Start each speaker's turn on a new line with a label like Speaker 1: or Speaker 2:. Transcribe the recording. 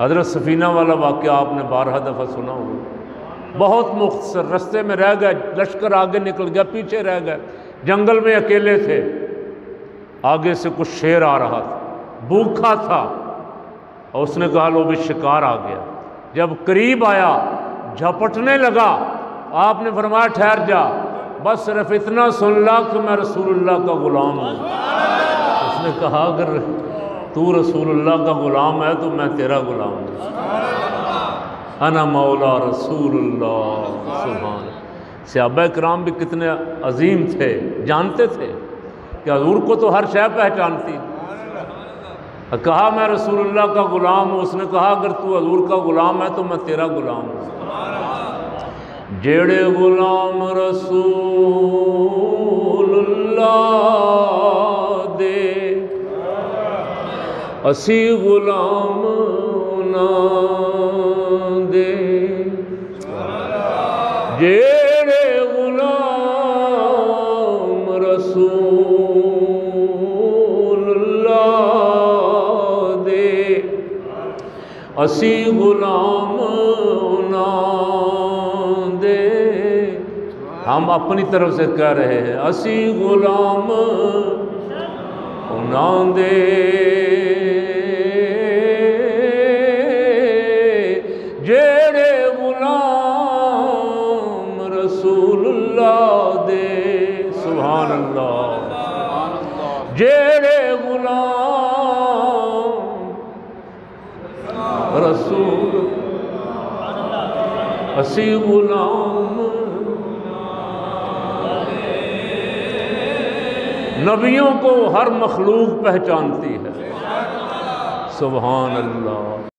Speaker 1: حضرت سفینہ والا واقعہ آپ نے بارہا دفعہ سنا ہوگا، بہت مختصر، رستے میں رہ گئے، لشکر آگے نکل گیا، پیچھے رہ گئے، جنگل میں اکیلے تھے، آگے سے کچھ شیر آ رہا تھا، بھوکھا تھا، اور اس نے کہا لو بھی شکار آ گیا۔ جب قریب آیا جھپٹنے لگا، آپ نے فرمایا ٹھہر جا، بس صرف اتنا سن لا کہ میں رسول اللہ کا غلام ہوں۔ اس نے کہا اگر تو رسول اللہ کا غلام ہے تو میں تیرا غلام ہوں، انا مولا رسول اللہ۔ سبحان۔ صحابہ کرام بھی کتنے عظیم تھے، جانتے تھے کہ حضور کو تو ہر شے پہچانتی، کہا میں رسول اللہ کا غلام ہوں، اس نے کہا اگر تو حضور کا غلام ہے تو میں تیرا غلام ہوں۔ جیڑے غلام رسول اللہ دے اسی غلام نہ دے، جیڑے غلام رسول اللہ دے اسی غلام نہ دے۔ ہم اپنی طرف سے کہہ رہے ہیں اسی غلام نہ دے، جیڑے غلام رسول اللہ دے۔ سبحان اللہ۔ جیڑے غلام رسول اسی غلام، نبیوں کو ہر مخلوق پہچانتی ہے۔ سبحان اللہ۔